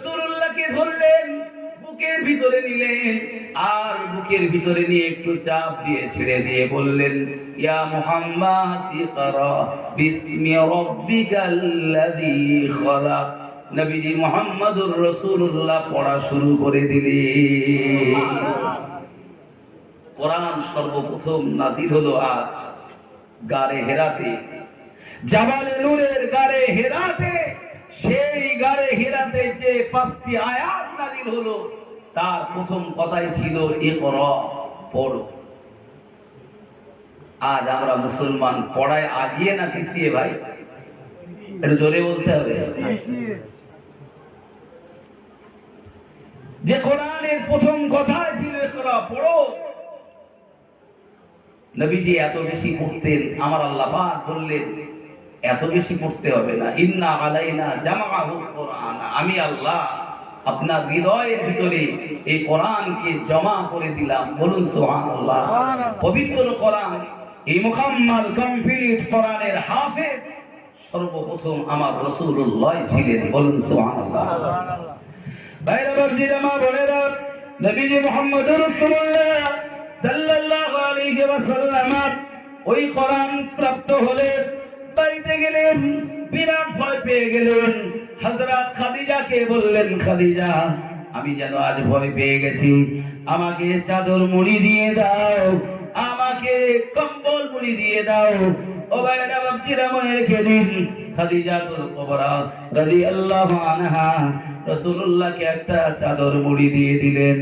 রাসূলুল্লাহকে ধরলেন, বুকের ভিতরে নিলেন, আর বুকের ভিতরে নিয়ে একটু চাপ দিয়ে ছেড়ে দিয়ে বললেন, ইয়া মুহাম্মদ ইকরা বিসমি রাব্বিকাল্লাযী খালাক। নবীজি মুহাম্মদুর রাসূলুল্লাহ পড়া শুরু করে দিলেন। কোরআন সর্বপ্রথম নাযিল হলো আজ গারে হেরাতে, জাবালে নূরের গারে হেরাতে। সেই গারে হেরাতে যে 5টি আয়াত নাযিল হলো, তার প্রথম কথাই ছিল ইকরা, পড়ো। আজ আমরা মুসলমান পড়ায় আগিয়ে না পিছিয়ে ভাই? একটু জোরে বলতে হবে। যে কোরআনের প্রথম কথাই ছিল ইকরা, পড়ো। নবীজি এত বেশি পড়তেন, আমার আল্লাহ পাক বললেন এত বেশি পড়তে হবে না, ইন্না আলাইনা জামাআহু কুরআন। আমি আল্লাহ আপনার হৃদয়ের ভিতরে এই কোরআনকে জমা করে দিলাম। বলুন সুবহানাল্লাহ। পবিত্র কোরআন, এই মুকাম্মাল কমপ্লিট কোরআনের হাফেজ সর্বপ্রথম আমার রাসূলুল্লাহ ছিলেন। বলুন সুবহানাল্লাহ। বাইরে বর্জিরা মা বোনেরা, নবীজি মুহাম্মদুর রাসূলুল্লাহ সাল্লাল্লাহু আলাইহি ওয়াসাল্লাম ওই কোরআন প্রাপ্ত হলে বাড়িতে গেলেন, বিরাট ভয় পেয়ে গেলেন। হযরত খাদিজাকে বললেন, খাদিজা আমি যেন আজ ভয় পেয়ে গেছি, আমাকে চাদর মুড়ি দিয়ে দাও, আমাকে কম্বল মুড়ি দিয়ে দাও। ও ভাইরা বাপজিরা মনে রেখে দিন, খাদিজাতুল কুবরা রাদিয়াল্লাহু আনহা রাসূলুল্লাহকে একটা চাদর মুড়ি দিয়ে দিলেন।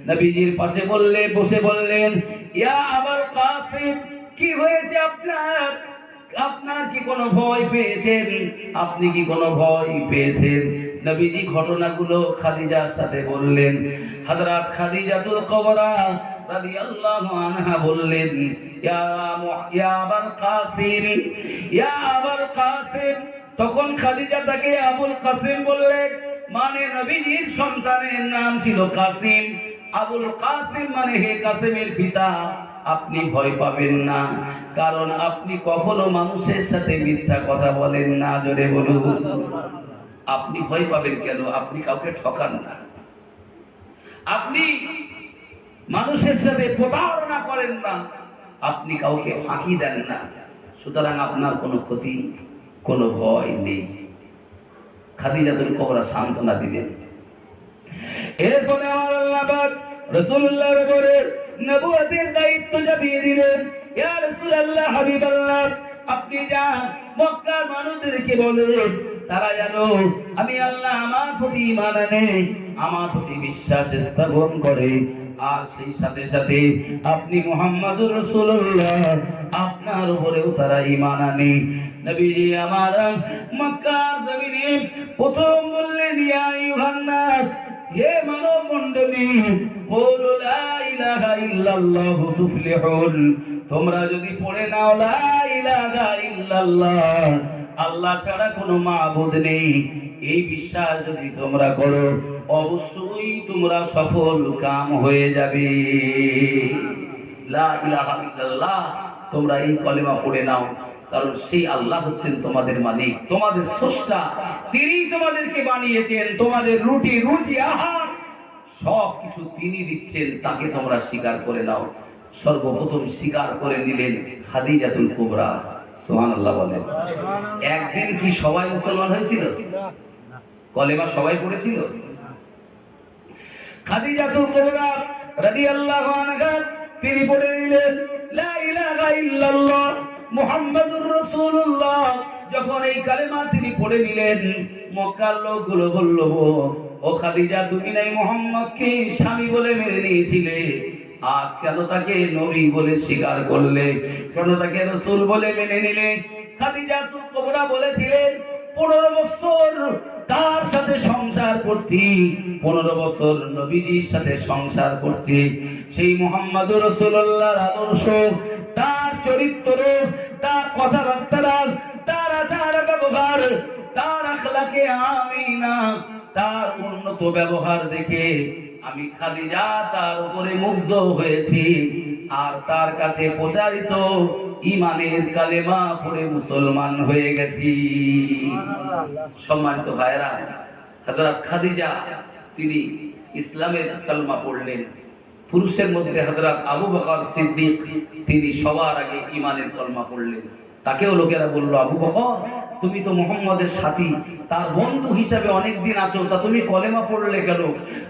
নবীজির পাশে বসে বললেন, ইয়া আবুল কাসিম, কি হয়েছে আপনার? আপনার কি কোনো ভয় পেয়েছেন? আপনি কি কোনো ভয় পেয়েছেন? নবীজি ঘটনাগুলো খাদিজার সাথে বললেন। হযরত খাদিজাতুল কুবরা রাদিয়াল্লাহু আনহা বললেন, ইয়া আবুল কাসিম, ইয়া আবুল কাসিম। তখন খাদিজা তাকে আবুল কাসিম বললেন, মানে নবীজির সন্তানের নাম ছিল কাসিম। আবুল কাসিম মানে হে কাসিমের পিতা, আপনি ভয় পাবেন না, কারণ আপনি কখনো মানুষের সাথে মিথ্যা কথা বলেন না। জোরে বলুন। আপনি ভয় পাবেন কেন? আপনি কাউকে ঠকান না, আপনি মানুষের সাথে প্রতারণা করেন না, আপনি কাউকে ফাঁকি দেন না, সুতরাং আপনার কোনো ক্ষতি, কোনো ভয় নেই। খাদিজাতুল কুবরা সান্ত্বনা দিলেন। এরপরে আমার আল্লাহ পাক রাসূলুল্লাহর উপরে নবুয়তের দায়িত্ব চাপিয়ে দিলেন। ইয়া রাসূলুল্লাহ, হাবিবাল্লাহ, আপনি যান মক্কার মানুষদেরকে বলেন, তারা যেন আমি আল্লাহ আমার প্রতি ঈমান আনে, আমার প্রতি বিশ্বাস স্থাপন করে। আর সেই সাথে সাথে আপনি মুহাম্মদুর রাসূলুল্লাহ, আপনার উপরেও তারা ঈমান আনে। নবীজি আমার মক্কার জমিনে প্রথম বললেন, ইয়া আইয়ুহান নাস, হে মানব মণ্ডলী, বলো লা ইলাহা ইল্লাল্লাহু তুফলিহুন। তোমরা যদি পড়ে নাও লা ইলাহা ইল্লাল্লাহ, আল্লাহ ছাড়া কোনো মাবুদ নেই, এই বিশ্বাস যদি তোমরা করো, অবশ্যই তোমরা সফল কাম হয়ে যাবে। লা ইলাহা ইল্লাল্লাহ, তোমরা এই কলেমা পড়ে নাও, কারণ সেই আল্লাহ হচ্ছেন তোমাদের মালিক, তোমাদের স্রষ্টা। তিনি তোমাদেরকে বানিয়েছেন, তোমাদের রুটি আহার সব কিছু তিনি দিচ্ছেন, তাকে তোমরা স্বীকার করে নাও। সর্বপ্রথম স্বীকার করে নিলেন খাদিজাতুল কুবরা। সুবহানাল্লাহ বলেন। একদিন কি সবাই মুসলমান হয়েছিল? কলেমা সবাই পড়েছিল? খাদিজাতুল কুবরা রাদিয়াল্লাহু আনহা তিনি পড়ে নিলেন লা ইলাহা ইল্লাল্লাহ মুহাম্মাদুর রাসূলুল্লাহ। যখন এই কালেমা তিনি পড়ে নিলেন, মক্কার লোকগুলো বলল, ও খাদিজা, তুমি নাই মুহাম্মদকে স্বামী বলে মেনে নিয়েছিলে, আজ কেন তাকে নবী বলে স্বীকার করলে? কেন তাকে রাসূল বলে মেনে নিলে? খাদিজাতুল কুবরা বলেছিলেন, 15 বছর তার সাথে সংসার করছি, 15 বছর নবীজির সাথে সংসার করছি। সেই মুহাম্মদুর রাসূলুল্লাহর আদর্শ, তার চরিত্র, তার কথাবার্তা, তার আচার ব্যবহার, তার আখলাকে আমিনা, তার উন্নত ব্যবহার দেখে আমি খাদিজা তার উপরে মুগ্ধ হয়েছি, আর তার কাছে প্রচারিত ঈমানের কালেমা পড়ে মুসলমান হয়ে গেছি। সম্মানিত ভাইরা, হযরত খাদিজা তিনি ইসলামের কালমা পড়লেন। পুরুষের মধ্যে হযরত আবু বকর সিদ্দিক তিনি সবার আগে ঈমানের কালমা পড়লেন। তাকেও লোকেরা বলল, আবু বকর তুমি তো মুহাম্মদের সাথী, তার বন্ধু হিসাবে অনেকদিন আছো, তা তুমি কলেমা পড়লে কেন?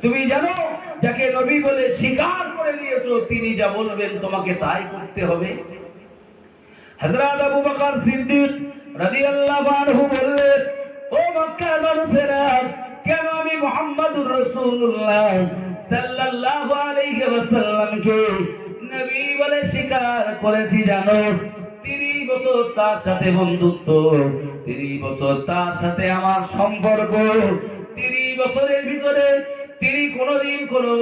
তুমি জানো যাকে নবী বলে স্বীকার করে নিয়েছো তিনি যা বলবেন তোমাকে তাই করতে হবে। হযরত আবু বকর সিদ্দিক রাদিয়াল্লাহু আনহু বললেন, ও মক্কার মানুষেরা, কেন আমি মুহাম্মদুর রাসূলুল্লাহ সাল্লাল্লাহু আলাইহি ওয়াসাল্লামকে নবী বলে স্বীকার করেছি জানো? 30 বছর তার সাথে বন্ধুত্ব, 30 বছর তার সাথে আমার সম্পর্ক, 30 বছরের ভিতরে তিনি কোনোদিন কোনো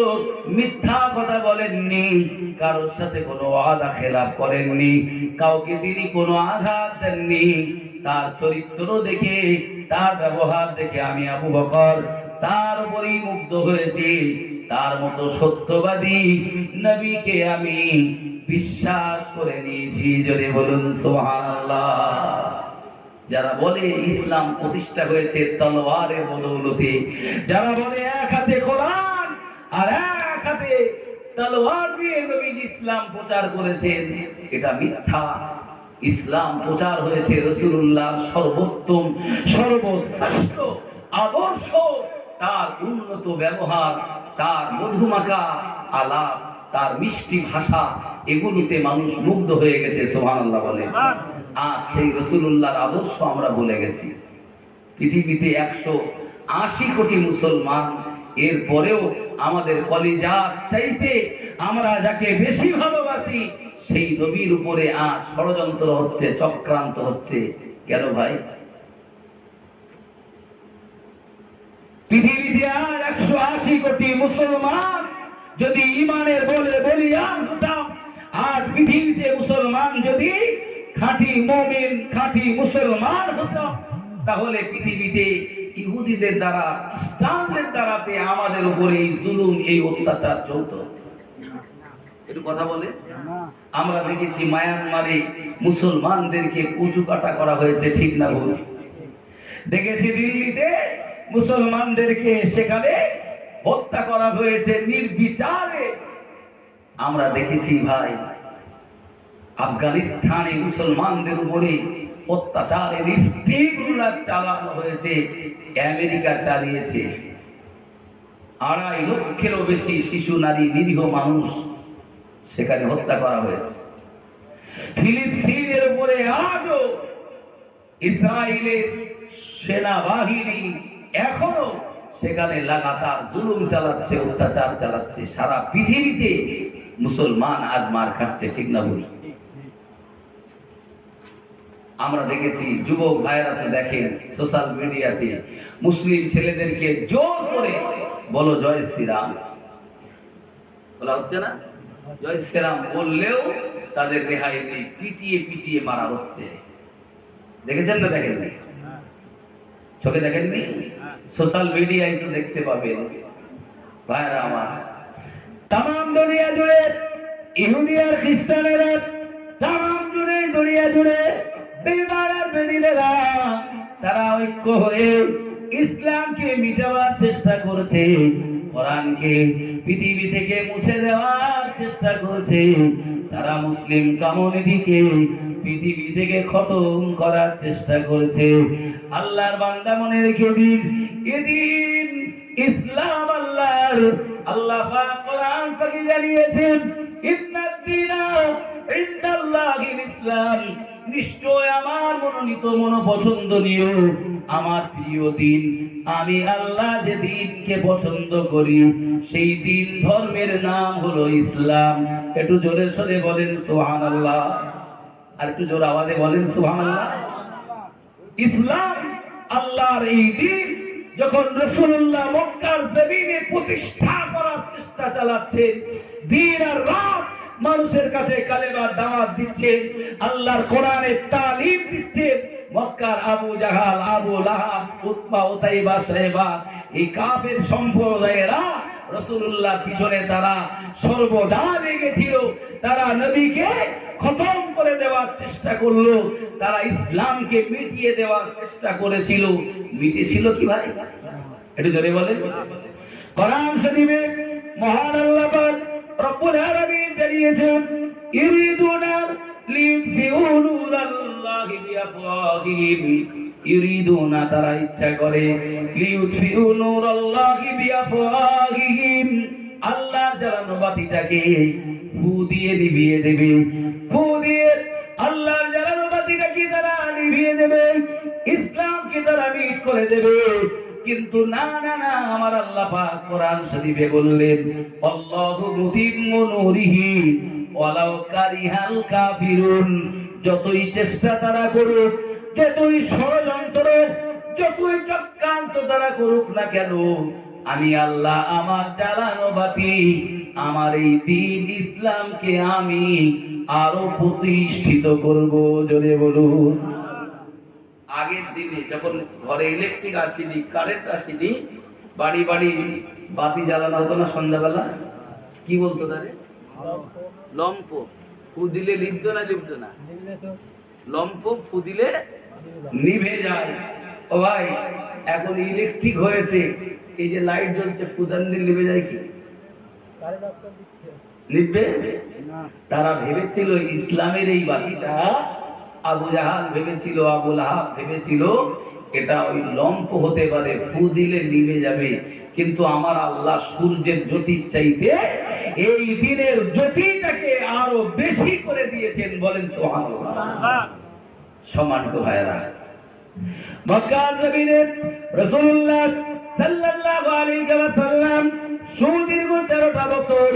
মিথ্যা কথা বলেননি, কারোর সাথে কোনো ওয়াদা খেলাপ করেননি, কাউকে তিনি কোনো আঘাত দেননি। তার চরিত্র দেখে, তার ব্যবহার দেখে আমি আবু বকর তার উপরই মুগ্ধ হয়েছি। তার মতো সত্যবাদী নবীকে আমি বিশ্বাস করে নিয়েছি। যদি বলুন সুবহানাল্লাহ। যারা বলে ইসলাম প্রতিষ্ঠা হয়েছে তলোয়ারের বদৌলতে, যারা বলে এক হাতে কোরআন আর এক হাতে তলোয়ার দিয়ে নবী ইসলাম প্রচার করেছেন, এটা মিথ্যা। ইসলাম প্রচার হয়েছে রাসূলুল্লাহ সর্বোত্তম সর্বশ্রেষ্ঠ আদর্শ, তার উন্নত ব্যবহার, তার মধুমাখা আলাপ, তার মিষ্টি ভাষা, এগুলিতে মানুষ মুগ্ধ হয়ে গেছে। সুবহানাল্লাহ বলে। আজ সেই রাসূলুল্লাহর আদর্শ আমরা ভুলে গেছি। পৃথিবীতে 180 কোটি মুসলমান, এর পরেও আমাদের কলিজার চাইতে আমরা যাকে বেশি ভালোবাসি সেই নবীর উপরে আজ ষড়যন্ত্র হচ্ছে, চক্রান্ত হচ্ছে। কেন ভাই? পৃথিবীতে আর 180 কোটি মুসলমান যদি ঈমানের বলে বলিয়ান হতাম, আর পৃথিবীতে মুসলমান যদি খাঁটি মুমিন খাঁটি মুসলমান হতাম, তাহলে পৃথিবীতে ইহুদিদের দ্বারা, খ্রিস্টানদের দ্বারাতে আমাদের উপরে এই জুলুম, এই অত্যাচার চলত। একটু কথা বলে। আমরা দেখেছি মায়ানমারে মুসলমানদেরকে কুচু কাটা করা হয়েছে, ঠিক না ভুল? দেখেছি দিল্লিতে মুসলমানদেরকে সেখানে হত্যা করা হয়েছে নির্বিচারে। আমরা দেখেছি ভাই আফগানিস্তানে মুসলমানদের উপরে অত্যাচারের স্টিমগুলা চালানো হয়েছে, আমেরিকা চালিয়েছে। 2.5 লক্ষেরও বেশি শিশু, নারী, নিরীহ মানুষ সেখানে হত্যা করা হয়েছে। ফিলিস্তিনের উপরে আজও ইসরায়েলের সেনাবাহিনী এখনো সেখানে লাগাতার জুলুম চালাচ্ছে, অত্যাচার চালাচ্ছে। সারা পৃথিবীতে মুসলমান আজ মার খাচ্ছে, ঠিক না ভুল? আমরা দেখেছি যুবক ভাইরা তো দেখেন সোশ্যাল মিডিয়াতে মুসলিম ছেলেদেরকে জোর করে বলো জয় শ্রীরাম বলা হচ্ছে না? জয় শ্রীরাম বললেও তাদের রেহাই নেই, পিটিয়ে পিটিয়ে মারা হচ্ছে। দেখেছেন না? দেখেননি? চোখে দেখেননি? সোশ্যাল মিডিয়ায় তো দেখতে পাবেন। ভাইরা আমার, তাম দুনিয়া জুড়ে ইহুদি আর খ্রিস্টানেরা, তাম জুড়ে দুনিয়া জুড়ে বেঈমান আর বেদিনেরা, তারা ঐক্য হয়ে ইসলামকে মিটাবার চেষ্টা করছে, কোরআনকে পৃথিবী থেকে মুছে দেওয়ার চেষ্টা করছে। তারা মুসলিম কমিউনিটিকে পৃথিবী থেকে খতম করার চেষ্টা করছে। আল্লাহর বান্দা মনে রেখে দিন, এদিন ইসলাম আল্লাহর। আল্লাহ পাক কোরআন থেকে জানিয়েছেন, ইন্নাদ-দীনা ইনদাল্লাহিল ইসলাম, নিশ্চয় আমার মনোনীত মনোপছন্দনীয় আমার প্রিয় দিন, আমি আল্লাহ যে দিনকে পছন্দ করি সেই দিন ধর্মের নাম হলো ইসলাম। একটু জোরে সরে বলেন সুবহানাল্লাহ, আর একটু জোরে আওয়াজে বলেন সুবহানাল্লাহ। ইসলাম আল্লাহর এই দিন যখন রাসূলুল্লাহ মক্কার জমিনে প্রতিষ্ঠা করার চেষ্টা চালাচ্ছেন, দিন আর রাত মানুষের কাছে কালেমার দাওয়াত দিচ্ছেন, আল্লাহর কোরআনের তালিম দিচ্ছেন, মক্কার আবু জাহাল, আবু লাহাব, উতবা, উতাইবা, সাইবা, এই কাফের সম্প্রদায়েরা রাসূলুল্লাহ পিছনে তারা সর্বদা লেগেছিল। তারা নবীকে খতম করে দেওয়ার চেষ্টা করলো, তারা ইসলামকে মিটিয়ে দেওয়ার চেষ্টা করেছিল। মিটেছিল কি ভাই? একটু জোরে বলেন। কোরআন শরীফে মহান আল্লাহ পাক রব্বুল আলামিন জানিয়েছেন, ইরিদুনা লিইউতফিউ নূরাল্লাহি বিআফওয়াহিহিম, ইরিদুনা তারা ইচ্ছা করে, লিইউতফিউ নূরাল্লাহি বিআফওয়াহিহিম, আল্লাহর জ্বালানো বাতিটাকে ফু দিয়ে নিভিয়ে দেবে, ফু দিয়ে আল্লাহর জ্বালানো বাতিটাকে তারা নিভিয়ে দেবে, ইসলামকে তারা মিট করে দেবে। কিন্তু না না না, আমার আল্লাহ পাক কোরআন শরীফে বললেন, আল্লাহু মুতিম্মু নূরিহি ওয়ালাউ কারিহাল কাফিরুন, যতই চেষ্টা তারা করুক, যতই ষড়যন্ত্র, যতই চক্রান্ত তারা করুক না কেন, আমি আল্লাহ আমার জ্বালানো বাতি, আমার এই দ্বীন ইসলামকে আমি আরো প্রতিষ্ঠিত করব। জোরে বলুন। আগের দিনে যখন ঘরে ইলেকট্রিক আসেনি, কারেন্ট আসেনি, বাড়ি বাড়ি বাতি জ্বালানো হতো না সন্ধ্যাবেলা, কি বলতো তারে? লম্প। ফু দিলে লিপ্ত না লিপ্ত না? লম্প ফু দিলে নিভে যায়। ও ভাই, এখন ইলেকট্রিক হয়েছে, এই যে লাইট জ্বলছে, ফুদান দিলে নিভে যায় কি? নিভবে? তারা ভেবেছিল ইসলামের এই বাতিটা, আবু জাহাল ভেবেছিল, আবু লাহাব ভেবেছিল এটা ওই লম্প হতে পারে, ফু দিলে নিভে যাবে। কিন্তু আমার আল্লাহ সূর্যের জ্যোতির চাইতে এই দিনের জ্যোতিটাকে আরো বেশি করে দিয়েছেন। বলেন সুবহানাল্লাহ। সম্মানিত ভাইরা, মক্কার জমিনে রাসূলুল্লাহ সাল্লাল্লাহু আলাইহি ওয়াসাল্লাম সুদীর্ঘ 13টা বছর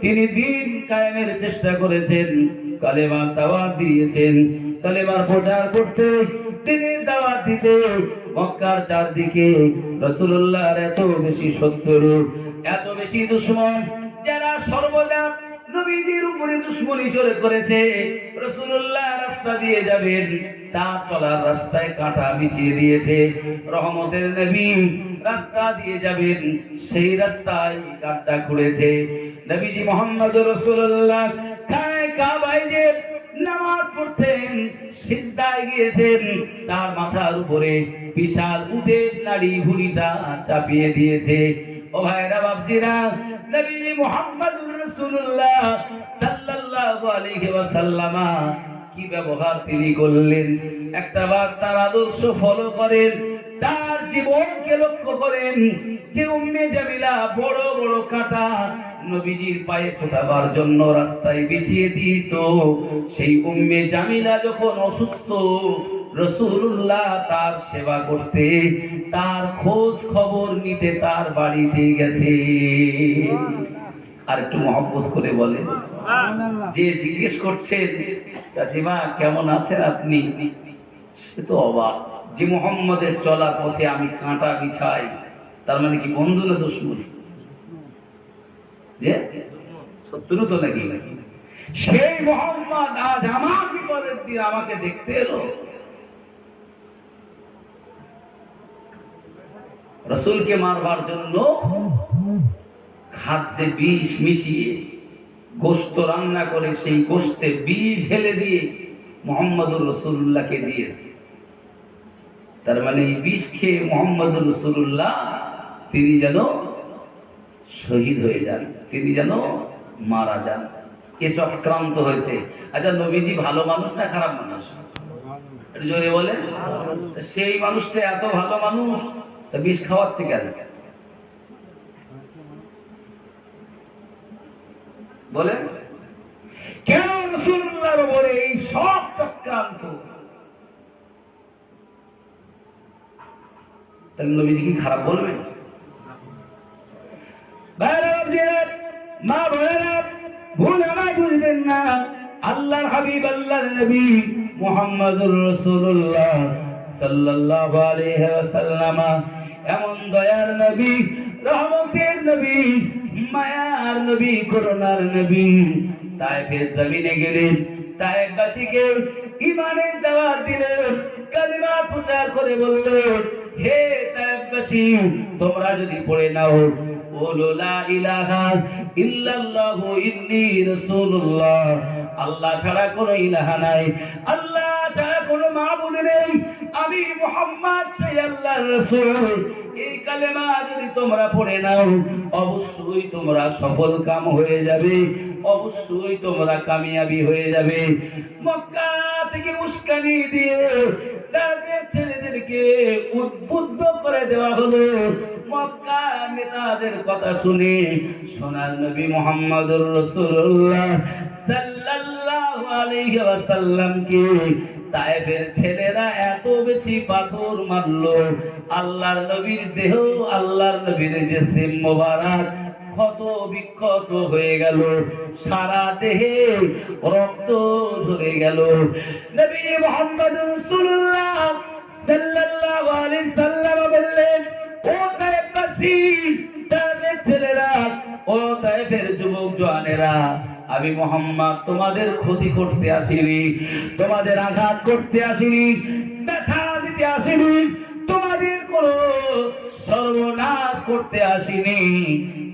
তিনি দ্বীন কায়েমের চেষ্টা করেছেন, কালেমার দাওয়াত দিয়েছেন, কালেমার প্রচার করতে, দ্বীনের দাওয়াত দিতে মক্কার চারদিকে রাসূলুল্লাহর এত বেশি শত্রু, এত বেশি দুশমন, যারা সর্বদা নবীজির উপরে দুশমনি চলে করেছে। রাসূলুল্লাহ রাস্তা দিয়ে যাবেন, তার চলার রাস্তায় কাঁটা বিছিয়ে দিয়েছে। রহমতের নবী রাস্তা দিয়ে যাবেন, সেই রাস্তায় কাঁটা খুঁড়েছে। নবীজি মুহাম্মদুর রাসূলুল্লাহ কাবায় যে নামাজ পড়ছেন, সিজদায় গিয়েছেন, তার মাথার উপরে বিশাল উটের নাড়ি ভুঁড়িটা চাপিয়ে দিয়েছে। ও ভাইরা বাপজিরা, নবীজি মুহাম্মদুর রাসূলুল্লাহ সাল্লাল্লাহু আলাইহি ওয়াসাল্লাম কি ব্যবহার তিনি করলেন, একটা বার তার আদর্শ ফলো করেন, তার জীবনকে লক্ষ্য করেন। যে উম্মে জামিলা বড় বড় কাঁটা নবীজির পায়ে ফোটাবার জন্য রাস্তায় বিছিয়ে দিত, সেই উম্মে জামিলা যখন অসুস্থ, রাসূলুল্লাহ তার সেবা করতে, তার খোঁজ খবর নিতে তার বাড়িতে গেছে। আর একটু মহব্বত করে বলে, যে জিজ্ঞেস করছেন কাজিমা কেমন আছেন আপনি, সে তো অবাক যে মুহাম্মদের চলার পথে আমি কাঁটা বিছাই, তার মানে কি বন্ধু না দুশমন? যে শত্রু তো নাকি? সেই মুহাম্মদ আজ আমার বিপদের দিন আমাকে দেখতে এলো। রাসূলকে মারবার জন্য খাদ্যে বিষ মিশিয়ে গোশত রান্না করে সেই গোশতে বিষ ঢেলে দিয়ে মুহাম্মদুর রাসূলুল্লাহকে দিয়েছে। তার মানে এই বিষ খেয়ে মুহাম্মদুর রাসূলুল্লাহ তিনি যেন শহীদ হয়ে যান, তিনি যেন মারা যান, এ চক্রান্ত হয়েছে। আচ্ছা, নবীজি ভালো মানুষ না খারাপ মানুষ? একটু জোরে বলে। সেই মানুষটা এত ভালো মানুষ, তা বিষ খাওয়াচ্ছে কেন? বলে কেন রাসূলুল্লাহর উপরে এই সব চক্রান্ত? তাহলে নবীজি কি খারাপ বলবেন? মা বোনেরা, ভুল আমায় বুঝবেন না। আল্লাহর হাবিব, আল্লাহর নবী মুহাম্মদুর রাসূলুল্লাহ সাল্লাল্লাহু আলাইহি ওয়াসাল্লাম এমন দয়ার নবী, রহমতের নবী, মায়ার নবী, করুণার নবী। তায়েফের জমিনে গেলেন, তায়েফবাসীকে ঈমানের দাওয়াত দিলেন, কালিমা প্রচার করে বললেন, হে তায়েফবাসী, তোমরা যদি পড়ে নাও বলো লা ইলাহা ইল্লাল্লাহু ইন্নী রাসূলুল্লাহ, আল্লাহ ছাড়া কোনো ইলাহা নাই, আল্লাহ ছাড়া কোনো মাবুদ নেই, আমি মুহাম্মদ সেই আল্লাহর রাসূল। এই কালেমা যদি তোমরা পড়ে নাও অবশ্যই তোমরা সফল কাম হয়ে যাবে, অবশ্যই তোমরা কামিয়াবি হয়ে যাবে। মক্কা থেকে উস্কানি দিয়ে তাদের ছেলেদেরকে উদ্বুদ্ধ করে দেওয়া হলো। মক্কা নেতাদের কথা শুনে সোনার নবী মুহাম্মদুর রাসূলুল্লাহ সাল্লাল্লাহু আলাইহি ওয়াসাল্লামকে তায়েফের ছেলেরা এত বেশি পাথর মারলো, আল্লাহর নবীর দেহ, আল্লাহর নবীর জিসম মোবারক ক্ষত বিক্ষত হয়ে গেল, সারা দেহে রক্ত ঝরে গেল। নবী মুহাম্মদ রাসূলুল্লাহ সাল্লাল্লাহু আলাইহি সাল্লাম বললেন, ও তায়েফবাসী, তায়েফের ছেলেরা, ও তায়েফের যুবক জওয়ানেরা, আমি মুহাম্মদ তোমাদের ক্ষতি করতে আসিনি, তোমাদের আঘাত করতে আসিনি, ব্যথা দিতে আসিনি, তোমাদের কোন সর্বনাশ করতে আসিনি।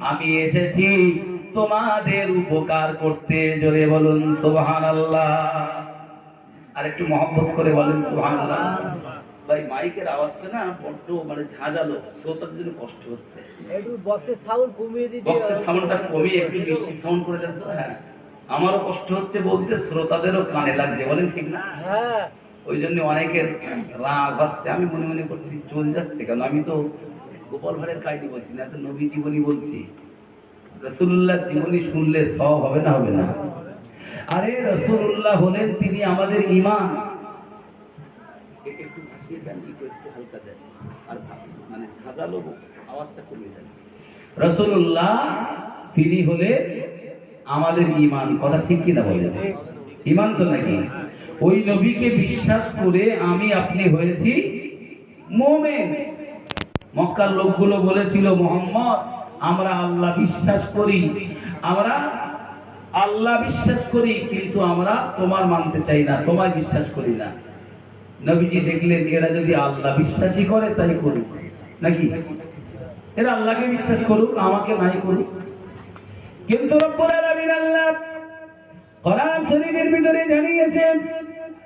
আমি এসেছি তোমাদের উপকার করতে। জোরে বলুন সুবহানাল্লাহ। আর একটু মহব্বত করে বলেন সুবহানাল্লাহ। ভাই মাইকের আওয়াজটা না বড্ড মানে ঝাঁঝালো, শ্রোতার জন্য কষ্ট হচ্ছে। একটু বক্সের সাউন্ড কমিয়ে দিতে, বক্সের সাউন্ডটা কমিয়ে একটু বেশি সাউন্ড করে দেন তো। হ্যাঁ, আমারও কষ্ট হচ্ছে বলতে, শ্রোতাদেরও কানে লাগছে, বলেন ঠিক না? হ্যাঁ, ওই জন্য অনেকের রাগ হচ্ছে। আমি মনে মনে করছি চল যাচ্ছে কেন, আমি তো গোপাল ভাঁড়ের কাহিনী বলছি না, তো নবী জীবনী বলছি। রাসূলুল্লাহ জীবনী শুনলে সব হবে না? হবে না? আরে রাসূলুল্লাহ হলেন তিনি আমাদের ঈমান। একটু ভাসিয়ে দেন, একটু হালকা দেন, আর মানে ঝাঁঝালো আওয়াজটা কমিয়ে দেন। রাসূলুল্লাহ তিনি হলে আমাদের ঈমান। কথা ঠিক কিনা বলেন? ঈমান তো নাকি? ওই নবীকে বিশ্বাস করে আমি আপনি হয়েছি মুমিন। মক্কার লোকগুলো বলেছিল, মুহাম্মদ আমরা আল্লাহ বিশ্বাস করি, আমরা আল্লাহ বিশ্বাস করি, কিন্তু আমরা তোমার মানতে চাই না, তোমায় বিশ্বাস করি না। নবীজি দেখলেন এরা যদি আল্লাহ বিশ্বাসী করে তাই করুক, নাকি এরা আল্লাহকে বিশ্বাস করুক, আমাকে নাই করুক। কিন্তু রব্বুল আলামিন আল্লাহ কোরআন শরীফের ভিতরে জানিয়েছেন,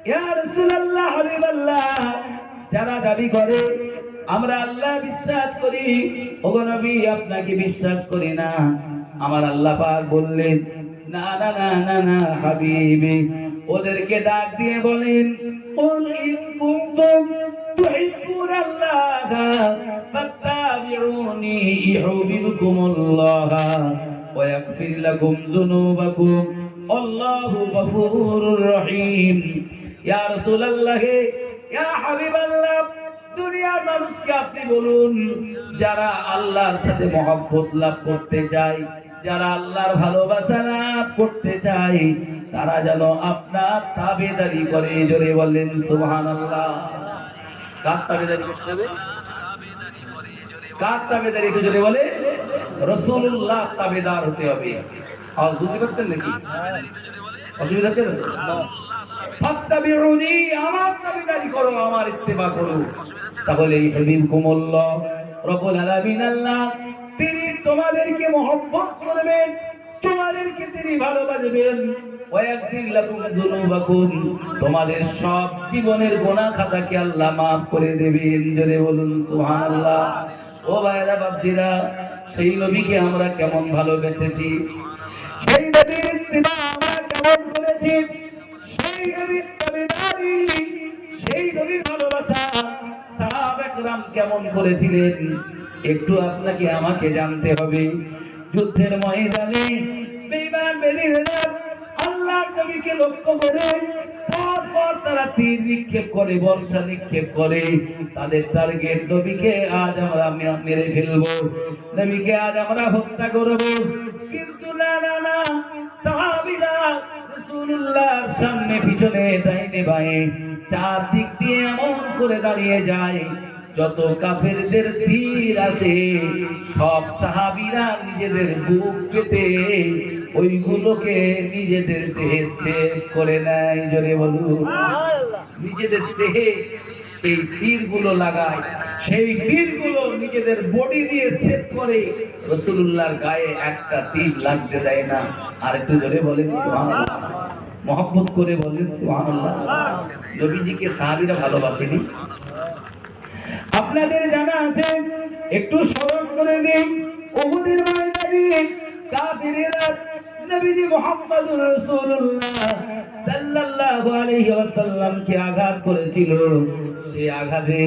ইয়া রাসূলুল্লাহ, হাবিবাল্লাহ, যারা দাবি করে আমরা আল্লাহ বিশ্বাস করি, ওগো নবী আপনাকে বিশ্বাস করি না, আমার আল্লাহ পাক বললেন, না না না না না হাবিবি, ওদেরকে ডাক দিয়ে বলেন, কুল ইন কুনতুম তুহিব্বুনাল্লাহ ফাত্তাবিউনি ইউহিব্বুকুমুল্লাহ ওয়া ইয়াগফির লাকুম যুনুবাকুম আল্লাহু গফুরুর রহিম। ইয়া রাসূলুল্লাহ, ইয়া হাবিবাল্লাহ, দুনিয়ার মানুষকে আপনি বলুন, যারা আল্লাহর সাথে মহব্বত লাভ করতে চায়, যারা আল্লাহর ভালোবাসা লাভ করতে চায়, তারা যেন আপনার তাবেদারি করে। জোরে বলেন সুবহানাল্লাহ। কার তাবেদারি করতে হবে? কার তাবেদারি? একটু জোরে বলে। রাসূলুল্লাহ তাবেদার হতে হবে। আর বুঝতে পারছেন নাকি? অসুবিধা হচ্ছে না? ফাত্তাবিউনি, আমার তাবেদারি করো, আমার ইত্তেবা করো, তাহলে ইউহিব্বুকুমুল্লাহ, রব্বুল আলামিন আল্লাহ তিনি তোমাদেরকে মহব্বত করবেন, তোমাদেরকে তিনি ভালোবাসবেন। ওয়া ইয়াগফির লাকুম যুনুবাকুম, তোমাদের সব জীবনের গুনাহ খাতাকে আল্লাহ maaf করে দেবেন। জোরে বলুন সুবহানাল্লাহ। ও ভাইরা বাপজিরা, সেই নবীকে আমরা কেমন ভালোবেসেছি, সেই নবীর ইত্তেবা আমরা কেমন করেছি, সেই নবীর তাবেদারি, সেই নবীর ভালোবাসা সাহাবায়ে কেরাম কেমন করেছিলেন, একটু আপনাকে আমাকে জানতে হবে। যুদ্ধের ময়দানে বেঈমান বেদিনেরা আল্লাহর নবীকে লক্ষ্য করে পরপর তারা তীর নিক্ষেপ করে, বর্ষা নিক্ষেপ করে, তাদের টার্গেট নবীকে আজ আমরা মেরে ফেলবো, নবীকে আজ আমরা হত্যা করব। কিন্তু না না না, সাহাবীরা রাসূলুল্লাহর সামনে পিছনে ডাইনে বাঁয়ে চারদিক দিয়ে এমন করে দাঁড়িয়ে যায়, যত কাফেরদের তীর আসে সব সাহাবীরা নিজেদের বুক পেতে ওইগুলোকে নিজেদের দেহে সেভ করে নেয়। জোরে বলুন, নিজেদের দেহে সেই তীরগুলো লাগায়, সেই তীরগুলো নিজেদের বডি দিয়ে সেভ করে, রাসূলুল্লাহর গায়ে একটা তীর লাগতে দেয় না। আর একটু জোরে বলেন সুবহানাল্লাহ, মহব্বত করে বলেন সুবহানাল্লাহ। নবীজিকে সাহাবীরা ভালোবাসেনি, আপনাদের জানা আছে, একটু স্মরণ করে দিন, উহুদের ময়দানে কাফিরেরা নবীজি মুহাম্মদুর রাসূলুল্লাহ সাল্লাল্লাহু আলাইহি ওয়াসাল্লামকে আঘাত করেছিল। সেই আঘাতে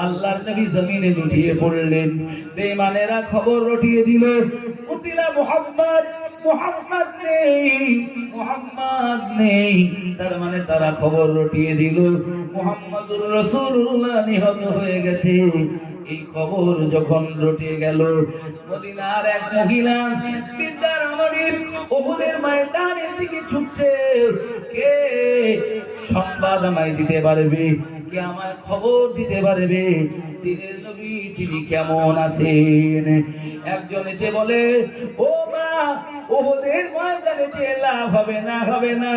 আল্লাহর নবী জমিনে লুটিয়ে পড়লেন। বেঈমানেরা খবর রটিয়ে দিল, উতিলা মুহাম্মদ, মুহাম্মদ নেই। তার মানে তারা খবর রটিয়ে দিল মুহাম্মদুর রাসূলুল্লাহ নিহত হয়ে গেছে। এই খবর যখন রটে গেল, মদিনার এক মহিলা বিদ্যার আমাদের উহুদের ময়দানের দিকে ছুটছে। কে সংবাদ আমায় দিতে পারবে? কে আমায় খবর দিতে পারবে দিনের নবী তিনি কেমন আছেন? একজন এসে বলে, ও মা, উহুদের ময়দানে যে লাভ হবে না,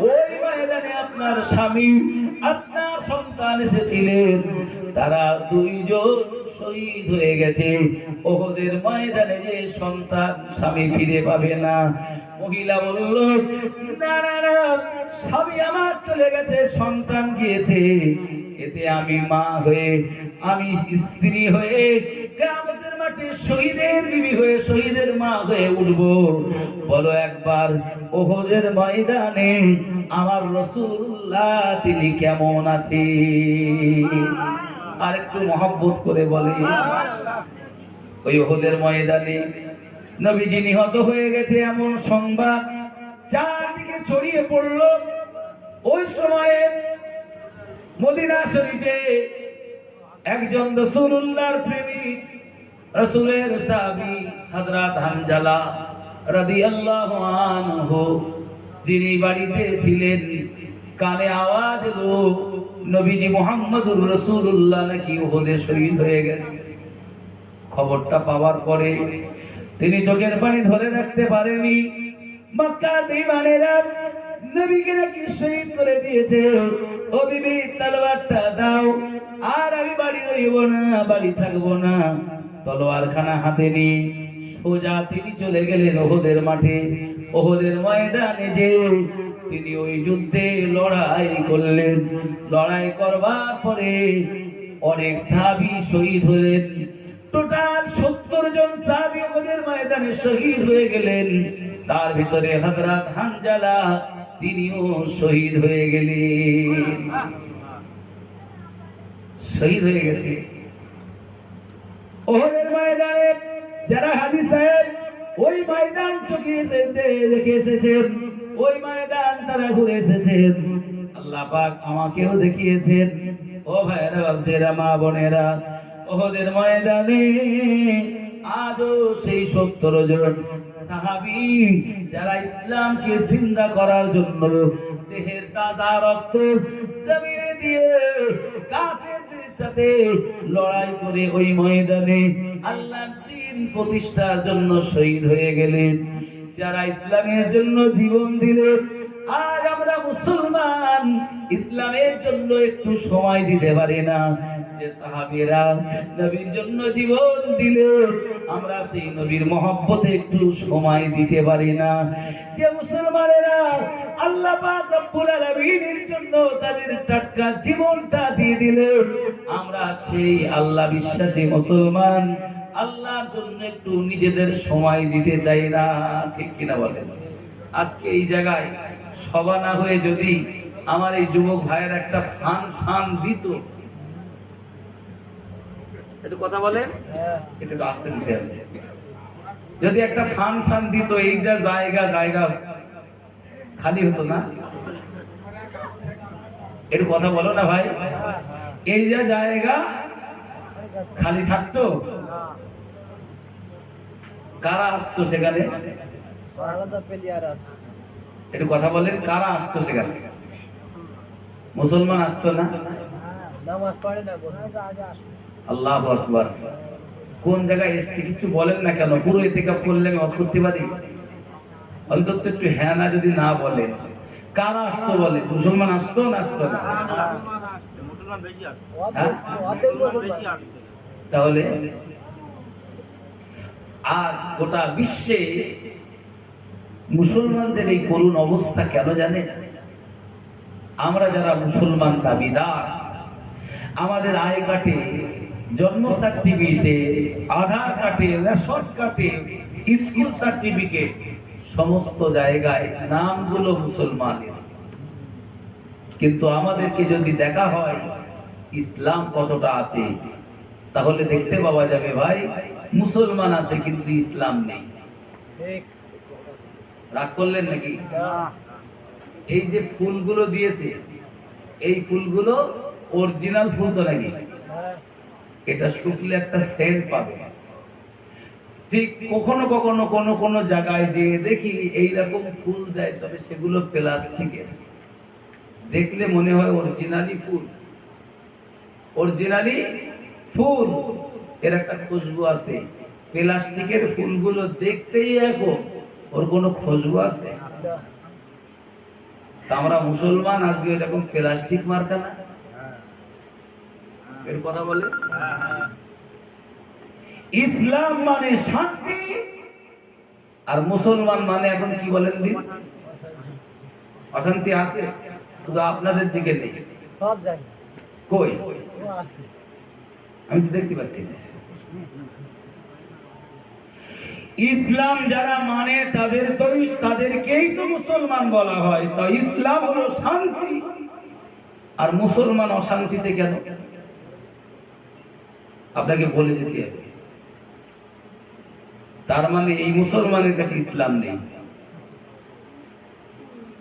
ওই ময়দানে আপনার স্বামী, আপনার সন্তান এসেছিলেন, তারা দুইজন শহীদ হয়ে গেছে। উহুদের ময়দানে যে সন্তান স্বামী ফিরে পাবে না। মহিলা বলল, না, স্বামী আমার চলে গেছে, সন্তান গিয়েছে, এতে আমি মা হয়ে, আমি স্ত্রী হয়ে কিয়ামতের মাঠে শহীদের বিবি হয়ে, শহীদের মা হয়ে উঠব। বলো একবার, উহুদের ময়দানে আমার রাসূলুল্লাহ তিনি কেমন আছে? আর একটু মহব্বত করে বলে, ওই উহুদের ময়দানে নবীজি নিহত হয়ে গেছে এমন সংবাদ চারদিকে ছড়িয়ে পড়ল। ওই সময়ে মদিনা শরীফে একজন রাসূলুল্লাহর প্রেমিক, রাসূলের সাহাবী হযরত হানজালা রাদিয়াল্লাহু আনহু, যিনি বাড়িতে ছিলেন, কানে আওয়াজ এলো নবীজি মুহাম্মদুর রাসূলুল্লাহ নাকি উহুদে শহীদ হয়ে গেছে। খবরটা পাওয়ার পরে তিনি চোখের পানি ধরে রাখতে পারেনি। মক্কার বেঈমানেরা নবীকে নাকি শহীদ করে দিয়েছে। ও বিবি, তলোয়ারটা দাও, আর আমি বাড়ি রইব না, বাড়ি থাকবো না। তলোয়ারখানা হাতে নিয়ে সোজা তিনি চলে গেলেন উহুদের মাঠে। উহুদের ময়দানে যে তিনি ওই যুদ্ধে লড়াই করলেন। লড়াই করবার পরে অনেক সাহাবী শহীদ হলেন। টোটাল 70 জন সাহাবী উহুদের ময়দানে শহীদ হয়ে গেলেন। তার ভিতরে হযরত হানজালা তিনিও শহীদ হয়ে গেলেন। শহীদ হয়ে গেছে। উহুদের ময়দানে যারা হাজী সাহেব ওই ময়দান চোখে দেখে এসেছেন, ওই ময়দান তারা ঘুরে এসেছেন, আল্লাহ পাক আমাকেও দেখিয়েছেন। ও ভাইরা, বাপজিরা, মা বোনেরা, উহুদের ময়দানে আজও সেই 70 জন সাহাবী যারা ইসলামকে জিন্দা করার জন্য দেহের তাজা রক্ত জমিনে দিয়ে কাফেরদের সাথে লড়াই করে ওই ময়দানে আল্লাহর দ্বীন প্রতিষ্ঠার জন্য শহীদ হয়ে গেলেন। যারা ইসলামের জন্য জীবন দিলেন। আজ আমরা মুসলমান ইসলামের জন্য একটু সময় দিতে পারি না। যে সাহাবীরা নবীর জন্য জীবন দিলে, আমরা সেই নবীর মহব্বতে একটু সময় দিতে পারি না। যে মুসলমানেরা আল্লাহ পাক রব্বুল আলামিনের জন্য তাদের টাটকা জীবনটা দিয়ে দিলে, আমরা সেই আল্লাহ বিশ্বাসী মুসলমান আল্লাহর জন্য একটু নিজেদের সময় দিতে চাই না। ঠিক কিনা বলেন? আজকে এই জায়গায় সভা না হয়ে যদি আমার এই যুবক ভাইয়ের একটা ফান দিত, একটু কথা বলেন, একটু আসতে দিতে হবে। যদি একটা ফান দিত, এই যা জায়গা খালি হতো না। একটু কথা বলো না ভাই, এই যা জায়গা খালি থাকতো, কারা আসতো সেখানে? একটু কথা বলেন, কারা আসতো সেখানে? মুসলমান আসতো না? আল্লাহু আকবার। কোন জায়গায় এসছে কিছু বলেন না কেন? পুরো ইতিকাফ করলে আমি অফ করতে পারি? অন্তত একটু হ্যাঁ না যদি না বলেন। কারা আসতো বলে? মুসলমান আসতো না আসতো না? তাহলে আর গোটা বিশ্বে মুসলমানদের এই করুণ অবস্থা কেন জানেন? আমরা যারা মুসলমান দাবিদার, আমাদের আয় কাটে জন্ম সার্টিফিকেট, আধার কার্ডে, রেশন কার্ডে, স্কুল সার্টিফিকেট, সমস্ত জায়গায় নামগুলো মুসলমানের। কিন্তু আমাদেরকে যদি দেখা হয় ইসলাম কতটা আছে, তাহলে দেখতে পাওয়া যাবে ভাই মুসলমান আছে কিন্তু ইসলাম নেই। ঠিক। রাগ করলেন নাকি? না। এই যে ফুলগুলো দিয়েছে, এই ফুলগুলো অরিজিনাল ফুল তো নাকি? হ্যাঁ। এটা শুকলে একটা সেন্ট পাবে। ঠিক কখনো কখনো কোনো কোনো জায়গায় যে দেখি এইরকম ফুল দেয়, তবে সেগুলো প্লাস্টিকের, দেখলে মনে হয় অরিজিনালি ফুল, অরিজিনালি ফুল, এর একটা খুশবু আছে। প্লাস্টিকের ফুলগুলো দেখতেই এখন ওর কোনো খুশবু আছে? তা আমরা মুসলমান আজকে এরকম প্লাস্টিক মার্কা না, এর কথা বলে। ইসলাম মানে শান্তি, আর মুসলমান মানে এখন কি বলেন দিন? অশান্তি আছে, শুধু আপনাদের দিকে নেই। সব জানি। কই? ও আছে। আমি তো দেখতে পাচ্ছি না। ইসলাম যারা মানে তাদেরকেই তো মুসলমান বলা হয়। তো ইসলাম হলো শান্তি, আর মুসলমান অশান্তিতে কেন? আপনাকে বলে যেতে হবে। তার মানে এই মুসলমানের কাছে ইসলাম নেই,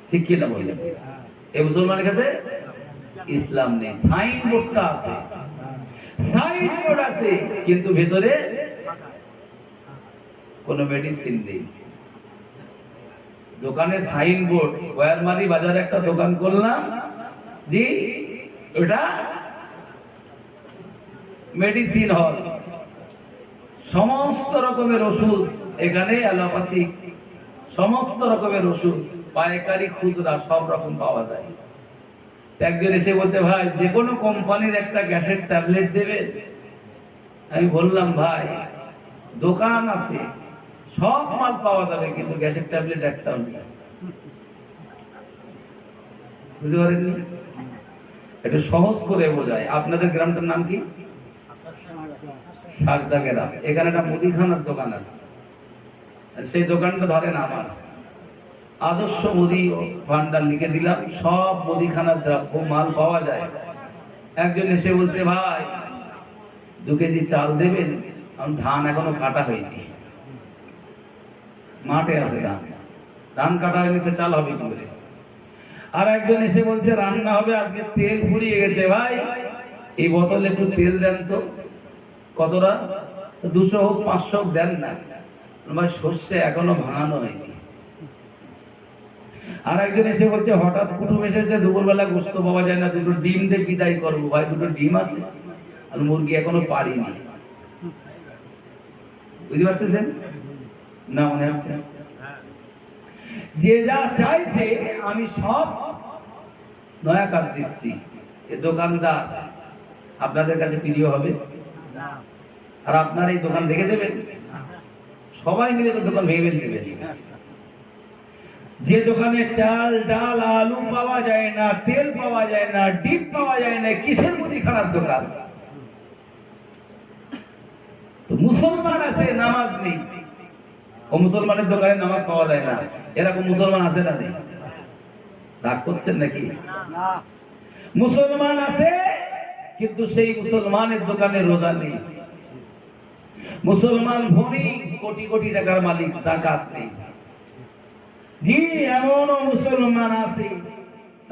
ঠিক কি না বললেন? এই মুসলমানের কাছে ইসলাম নেই। সাইনবোর্ডটা আছে, সাইনবোর্ড আছে, কিন্তু ভেতরে কোনো মেডিসিন নেই। দোকানে সাইনবোর্ড, ওয়ারমারি বাজারে একটা দোকান করলাম, জি এটা মেডিসিন হল, সমস্ত রকমের ওষুধ এখানে, অ্যালোপ্যাথিক সমস্ত রকমের ওষুধ, পাইকারি খুচরা সব রকম পাওয়া যায়। একজন এসে বলছে, ভাই যে কোনো কোম্পানির একটা গ্যাসের ট্যাবলেট দেবে। আমি বললাম, ভাই দোকান আছে, সব মাল পাওয়া যাবে, কিন্তু গ্যাসের ট্যাবলেট একটাও নেই। বুঝতে পারেননি? একটু সহজ করে বোঝায়। আপনাদের গ্রামটার নাম কি? সারদা গ্রাম। এখানে একটা মুদিখানার দোকান আছে, সেই দোকানটা ধরেন আমার আদর্শ মুদি ভান্ডার লিখে দিলাম, সব মুদিখানার দ্রব্য মাল পাওয়া যায়। একজন এসে বলছে, ভাই 2 কেজি চাল দেবেন। কারণ ধান এখনো কাটা হয়নি, মাঠে আছে ধান, ধান কাটা হয়নি তো চাল হবে কি করে? আর একজন এসে বলছে, রান্না হবে, আজকে তেল ফুরিয়ে গেছে, ভাই এই বোতলে একটু তেল দেন তো। কতটা? 200 হোক 500 হোক দেন না। ভাই সর্ষে এখনো ভাঙানো হয়নি। আর একজন এসে বলছে, হঠাৎ কুটুম এসেছে, দুপুরবেলা গোস্ত পাওয়া যায় না, 2টো ডিম দিয়ে বিদায় করবো। ভাই 2টো ডিম আছে, আর মুরগি এখনো পারিনি। বুঝতে পারতেছেন না? মনে হচ্ছে যে যা চাইছে আমি সব নয়া কাজ দিচ্ছি। এ দোকানদার আপনাদের কাছে প্রিয় হবে? আর আপনার এই দোকান দেখে দেবেন, সবাই মিলে তো দোকান ভেঙে দেবেন। যে দোকানে চাল ডাল আলু পাওয়া যায় না, তেল পাওয়া যায় না, ডিম পাওয়া যায় না, কিসের মুদিখানার দোকান? তো মুসলমান আছে, নামাজ নেই, ও মুসলমানের দোকানে নামাজ পাওয়া যায় না, এরকম মুসলমান আছে না? নেই? রাগ করছেন নাকি? মুসলমান আছে, কিন্তু সেই মুসলমানের দোকানে রোজা নেই। মুসলমান ধনী, কোটি কোটি টাকার মালিক, যাকাত নেই। জি, এমনও মুসলমান আছে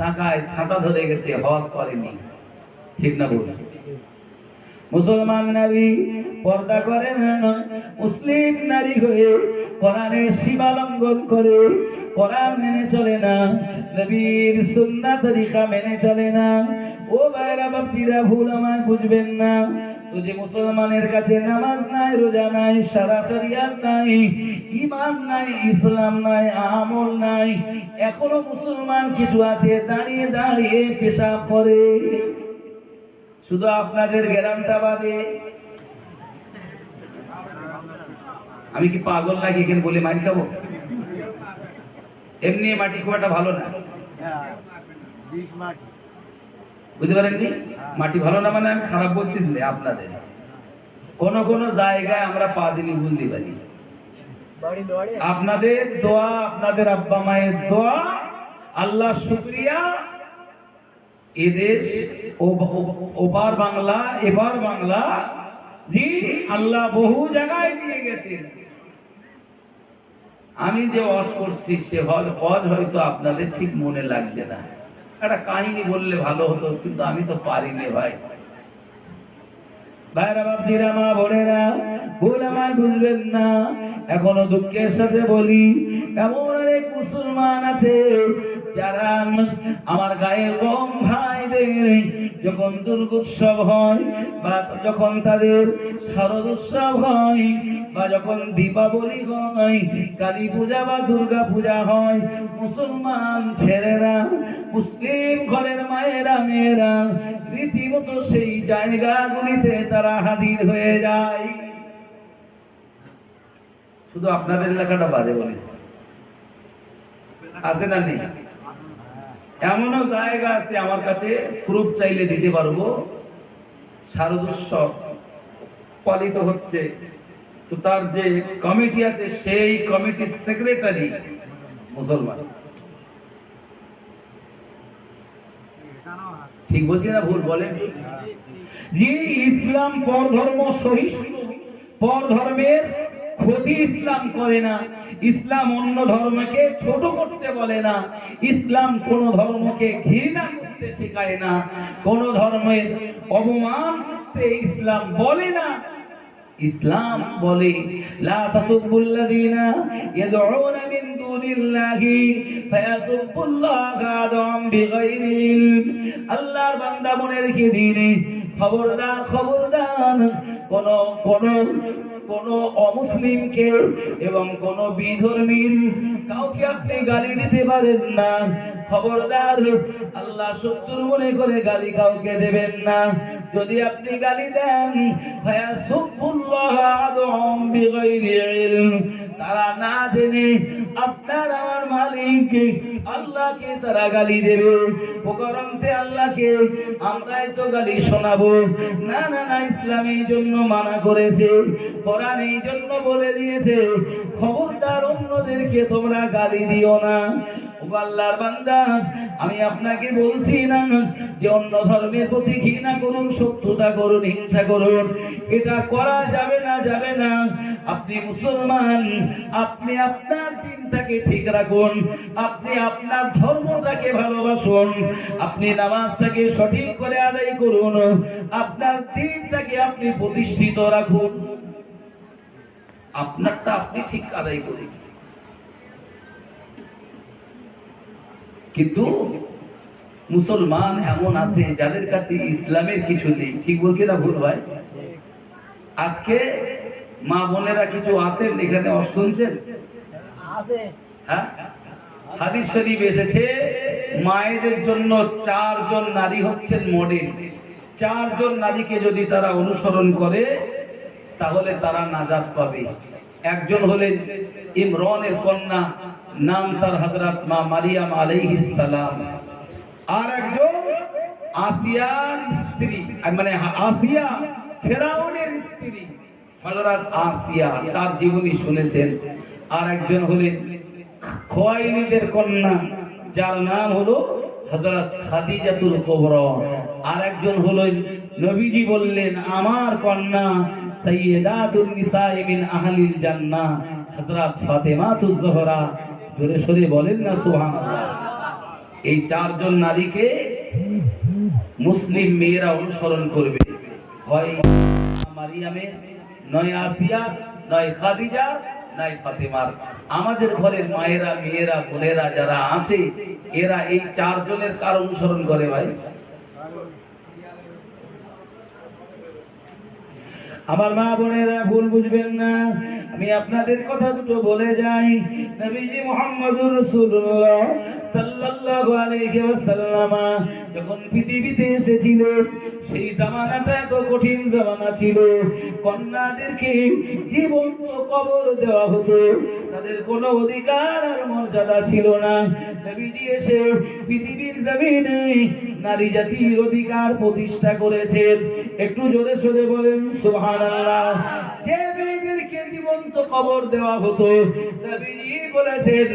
টাকায় ছাতা ধরে গেছে, হজ করেনি, ঠিক না বল? মুসলমান নারী পর্দা করে না, মুসলিম নারী হয়ে কোরআনের সীমা লঙ্ঘন করে, কোরআন মেনে চলে না, নবীর সুন্নাহ তরিকা মেনে চলে না। ও ভাইরা বাপজিরা, ভুল আমায় বুঝবেন না। তো যে মুসলমানের কাছে নামাজ নাই, রোজা নাই, সারা শরিয়াত নাই, ঈমান নাই, ইসলাম নাই, আমল নাই, এখনো মুসলমান কিছু আছে দাঁড়িয়ে দাঁড়িয়ে পেশাব করে। শুধু আপনাদের গ্রামটা বাদে। আমি কি পাগল নাকি এখানে বলে মাইর খাবো? এমনি মাটি খুব একটা ভালো না, বুঝতে পারেননি? মাটি ভালো না মানে আমি খারাপ বলতেছি আপনাদের, কোন কোন জায়গায় আমরা পা দিলি বুঝতে পারি। বাড়ি দোয়ারে আপনাদের দোয়া, আপনাদের আব্বা মায়ের দোয়া, আল্লাহ শুকরিয়া, এদেশ ওপার বাংলা এবার বাংলা জি আল্লাহ বহু জায়গায় নিয়ে গেছেন। আমি যে ওয়াজ করছি সে ওয়াজ হয়তো আপনাদের ঠিক মনে লাগছে না, একটা কাহিনী বললে ভালো হতো, কিন্তু আমি তো পারি না ভাই। ভাইরা বাপজিরা মা বোনেরা, ভুল আমার বুঝবেন না, এখনো দুঃখের সাথে বলি এমন অনেক মুসলমান আছে যারা আমার গায়ে কম ভাইদের যখন দুর্গোৎসব হয় বা যখন তাদের শারদ উৎসব হয় বা যখন দীপাবলি হয়, কালী পূজা বা দুর্গা পূজা হয়, মুসলমান ছেলেরা, মুসলিম ঘরের মায়েরা মেয়েরা রীতিমতো সেই জায়গাগুলিতে তারা হাজির হয়ে যায়। শুধু আপনাদের এলাকাটা বাজে বলেছে, আছে না নেই? এমনও জায়গা আছে আমার কাছে, প্রুফ চাইলে দিতে পারবো, শারদ উৎসব পালিত হচ্ছে, তো তার যে কমিটি আছে সেই কমিটির সেক্রেটারি মুসলমান। ঠিক বলছি না ভুল বলেন? যে ইসলাম পর ধর্ম সহিষ্ণু, পর ধর্মের ক্ষতি ইসলাম করে না, ইসলাম অন্য ধর্মকে ছোট করতে বলে না, ইসলাম কোন ধর্মকে ঘৃণা করতে শেখায় না, কোন ধর্মের অপমান করতে ইসলাম বলে না। ইসলাম বলে লা তাসুবুল্লাযীনা ইয়াদউনা মিন দুনিল্লাহি ফায়াসুবুল্লাহা আদওয়াম বিগাইরি ইলম। আল্লাহর বান্দা মনে রেখে দিন, খবরদার খবরদার, কোন অমুসলিমকে এবং কোন বিধর্মীর কাউকে আপনি গালি দিতে পারেন না। খবরদার, আল্লাহ শত্রু মনে করে গালি কাউকে দেবেন না। যদি আপনি গালি দেন, তারা না জেনে আপনার আমার মালিক আল্লাহকে তারা গালি দেবে। উপকরণতে আল্লাহকে আমরাই তো গালি শোনাবো না? না না, ইসলাম এই জন্য মানা করেছে, কোরআন এই জন্য বলে দিয়েছে, খবরদার অন্যদেরকে তোমরা গালি দিও না। আল্লাহর বান্দা, আমি আপনাকে বলছি না যে অন্য ধর্মের প্রতি ঘৃণা করুন, শত্রুতা করুন, হিংসা করুন, এটা করা যাবে না, যাবে না। আপনি মুসলমান, আপনি আপনার দিনটাকে ঠিক রাখুন, আপনি আপনার ধর্মটাকে ভালোবাসুন, আপনি নামাজটাকে সঠিক করে আদায় করুন, আপনার দিনটাকে আপনি প্রতিষ্ঠিত রাখুন, আপনারটা আপনি ঠিক আদায় করুন। কিন্তু মুসলমান এমন আছে যাদের কাছে ইসলামের কিছু নেই। ঠিক বলছি না ভুল ভাই? আজকে মা বোনেরা কিছু আছেন এখানে, শুনছেন? আছে হ্যাঁ, হাদিস শরীফ এসেছে, মায়েদের জন্য 4 জন নারী হচ্ছেন মডেল। 4 জন নারীকে যদি তারা অনুসরণ করে তাহলে তারা নাজাত পাবে। একজন হলেন ইমরানের কন্যা, নাম তার হযরত মা মারিয়াম আলাইহিস সালাম। আর একজন আসিয়ার স্ত্রী, মানে আসিয়া ফেরাউনের স্ত্রী হযরত আসিয়া, তার জীবনী শুনেছেন। আর একজন হলেন খুয়াইলিদের কন্যা, যার নাম হলো হযরত খাদিজাতুল কুবরা। আর একজন হলেন নবীজি বললেন আমার কন্যা সাইয়্যিদাতুন নিসাই মিন আহলিল জান্নাহ, হযরত ফাতেমাতুজ জোহরা। জোরে সরে বলেন না সুবহানাল্লাহ। এই 4 জন নারীকে মুসলিম মেয়েরা অনুসরণ করবে, হয় মারিয়ামের, নয় আসিয়া, নয় খাদিজা, নয় ফাতেমার। আমাদের ঘরের মায়েরা, মেয়েরা, বোনেরা যারা আছে, এরা এই 4 জনের কার অনুসরণ করে ভাই? আমার মা বোনেরা ভুল বুঝবেন না, আমি আপনাদের কথা দুটো বলে যাই। নবীজি মুহাম্মদুর রাসূলুল্লাহ সাল্লাল্লাহু আলাইহি ওয়াসাল্লাম যখন পৃথিবীতে এসেছিলেন, সেই জামানাটা এত কঠিন জামানা ছিল, কন্যাদেরকে জীবন্ত কবর দেওয়া হতো, তাদের কোনো অধিকার আর মর্যাদা ছিল না। নবীজি এসে পৃথিবীর জমিনে নারী জাতির অধিকার প্রতিষ্ঠা করেছেন। একটু জোরে সোরে বলেন সুবহানাল্লাহ। যে মেয়েদেরকে জীবন্ত কবর দেওয়া হতো, নবীজি বলেছেন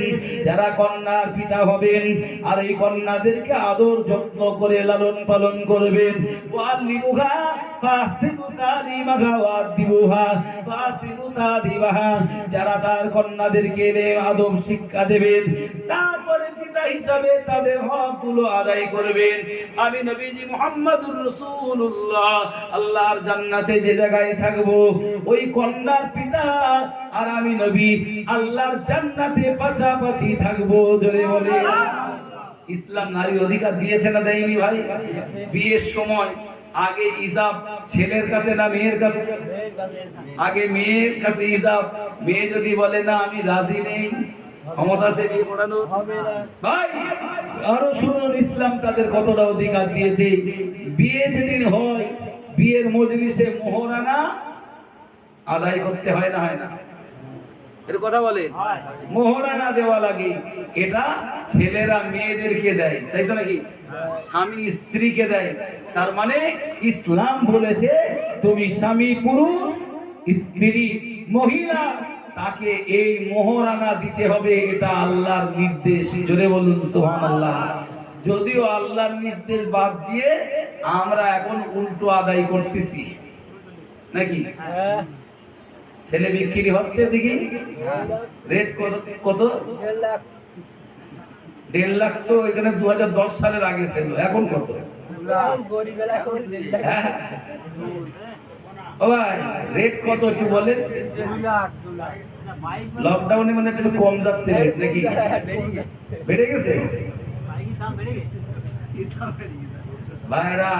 যারা কন্যার পিতা হবেন আর এই কন্যাদেরকে আদর যত্ন করে লালন পালন করবেন, ওয়ালিবুহা ফাসিবু তালিমাহা ওয়াদিবুহা ফাসিবু তাদিবাহা, যারা তার কন্যাদেরকে আদব শিক্ষা দেবেন, তারপরে পিতা হিসাবে তাদের হকগুলো আদায় করবেন। আমি নবীজি মুহাম্মদুর রাসূলুল্লাহ আল্লাহর জান্নাতে যে জায়গায় থাকবো, ওই কন্যার পিতা আর আমি নবী আল্লাহর জান্নাতে পাশাপাশি থাকবো। জোরে বলে ইসলাম নারীর অধিকার দিয়েছে না দেয়নি ভাই? বিয়ের সময় আগে ইজাব ছেলের কাছে না মেয়ের কাছে? আগে মেয়ের কাছে ইজাব। মেয়ে যদি বলে না আমি রাজি নেই, ক্ষমতা থেকে বিয়ে পড়ানো ভাই। আরো শুনুন ইসলাম তাদের কতটা অধিকার দিয়েছে। বিয়ে যেদিন হয়, বিয়ের মজলিসে মোহরানা আদায় করতে হয় না? হয় না? এর কথা বলে মোহরানা দেওয়া লাগে। এটা ছেলেরা মেয়েদেরকে দেয়, তাই তো নাকি? স্বামী স্ত্রীকে দেয়। তার মানে ইসলাম বলেছে তুমি স্বামী পুরুষ, স্ত্রী মহিলা, তাকে এই মোহরানা দিতে হবে। এটা আল্লাহর নির্দেশ। জোরে বলুন সুবহানাল্লাহ। যদিও আল্লাহর নির্দেশ বাদ দিয়ে আমরা এখন উল্টো আদায় করতেছি নাকি? ছেলে বিক্রি হচ্ছে দেখি, রেট কত? 1.5 লাখ। তো এখানে 2010 সালের আগে ছিল, এখন কত? ও ভাই রেট কত একটু বলেন? লকডাউনে মানে একটু কম যাচ্ছে রেট নাকি? বেড়ে গেছে ভাইরা।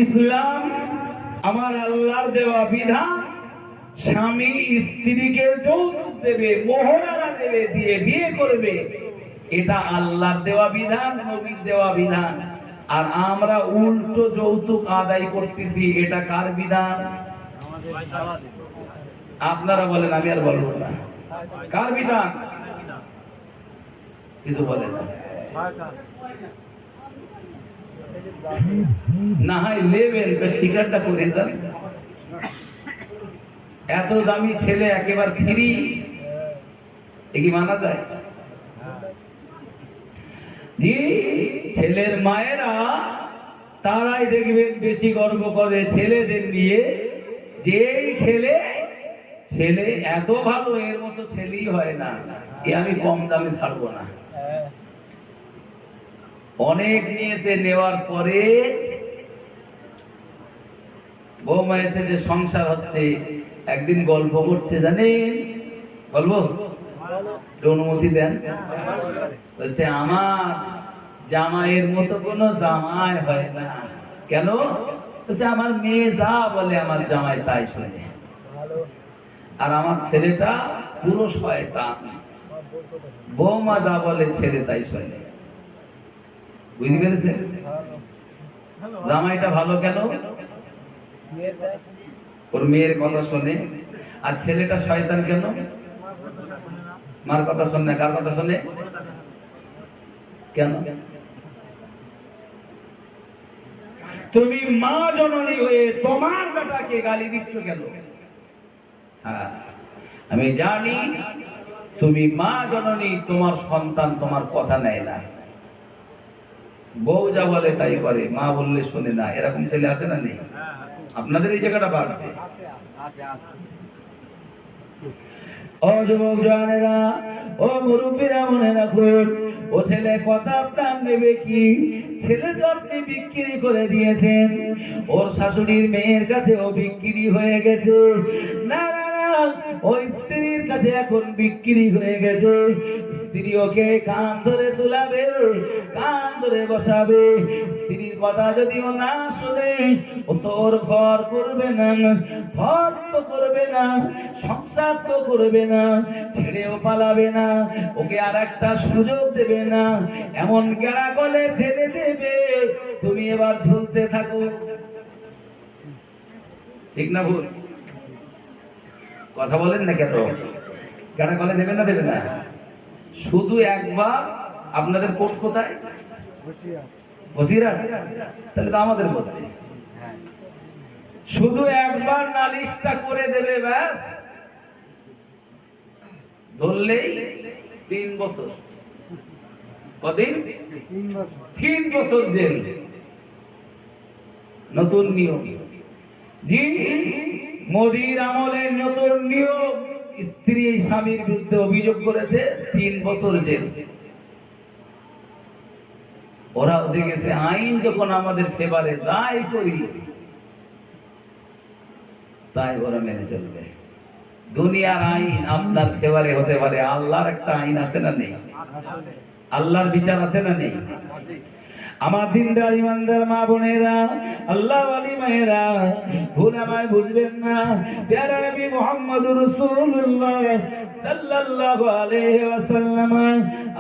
ইসলাম আমার আল্লাহর দেওয়া বিধান, স্বামী স্ত্রীকে যৌতুক দেবে, মোহরানা দেবে, দিয়ে বিয়ে করবে, এটা আল্লাহর দেওয়া বিধান, নবীর দেওয়া বিধান। আর আমরা উল্টো যৌতুক আদায় করতেছি, এটা কার বিধান? আপনারা বলেন, আমি আর বলবো না। কার বিধান? কিছু বলেন না হয় নেবেন, স্বীকারটা করে দেন। এত দামি ছেলে একেবারে ফ্রি, এ কি মানা যায়? জি, ছেলের মায়েরা তারাই দেখবেন বেশি গর্ব করে ছেলেদের নিয়ে, যে ছেলে এত ভালো, এর মতো ছেলেই হয় না, এ আমি কম দামে ছাড়বো না। অনেক নিয়েছে, নেওয়ার পরে বৌমা এসে যে সংসার হচ্ছে, একদিন গল্প করছে, জানেন গল্প? অনুমতি দেন? বলছে আমার জামাইয়ের মতো কোনো জামাই হয় না। কেন? বলছে আমার মেয়ে যা বলে আমার জামাই তাই শোনে, আর আমার ছেলেটা পুরো শয়তান, বৌমা যা বলে ছেলে তাই শোনে। বুঝতে পেরেছেন? জামাইটা ভালো কেন? ওর মেয়ের কথা শোনে। আর ছেলেটা শয়তান কেন? মার কথা শোনে। কার কথা শোনে? কেন? তুমি মা জননী হয়ে তোমার বেটাকে গালি দিচ্ছ কেন? হ্যাঁ, আমি জানি তুমি মা জননী, তোমার সন্তান তোমার কথা নেয় না, বউ যা বলে তাই করে, মা বললে শোনে না। এরকম ছেলে আছে না নেই? আপনাদের এই জায়গাটা বাড়বে। ও যুবক জওয়ানেরা, ও মুরব্বীরা, মনে রাখুন, ও ছেলে কথা আপনার নেবে কি? ছেলে তো আপনি বিক্রি করে দিয়েছেন, ওর শাশুড়ির মেয়ের কাছে ও বিক্রি হয়ে গেছে। না না না, ওই স্ত্রীর কাছে এখন বিক্রি হয়ে গেছে। স্ত্রী ওকে কান ধরে তুলাবে, কান ধরে বসাবে। স্ত্রীর কথা যদি ও না শুনে, ও তোর ঘর করবে না, ঘর তো করবে না, সংসার তো করবে না, ছেড়েও পালাবে না, ওকে আর একটা সুযোগ দেবে না, এমন গেড়া গলে ফেলে দেবে। তুমি এবার ঝুলতে থাকো। ঠিক না ভুল? কথা বলেন না কেন? গাড়া কলে দেবেন না দেবেন না? শুধু একবার আপনাদের কোর্ট কোথায়? বসিরহাট। তাহলে তো আমাদের মধ্যে শুধু একবার নালিশটা করে দেবে, ব্যাস ধরলেই 3 বছর। কদিন? 3 বছর জেল। নতুন নিয়ম। জি, মোদির আমলের নতুন নিয়ম। স্ত্রী স্বামীর বিরুদ্ধে অভিযোগ করেছে, 3 বছর জেল। ওরা দেখেছে আইন যখন আমাদের ফেভারে দায় করি, তাই ওরা মেনে চলবে। দুনিয়ার আইন আপনার ফেভারে হতে পারে, আল্লাহর একটা আইন আছে না নেই? আল্লাহর বিচার আছে না নেই? আমার দিনদার ইমানদার মা বোনেরা, আল্লাহ ওয়ালি মায়েরা, ভুল আমায় বুঝবেন না। প্যারা নবী মুহাম্মদুর রাসূলুল্লাহ সাল্লাল্লাহু আলাইহি ওয়াসাল্লাম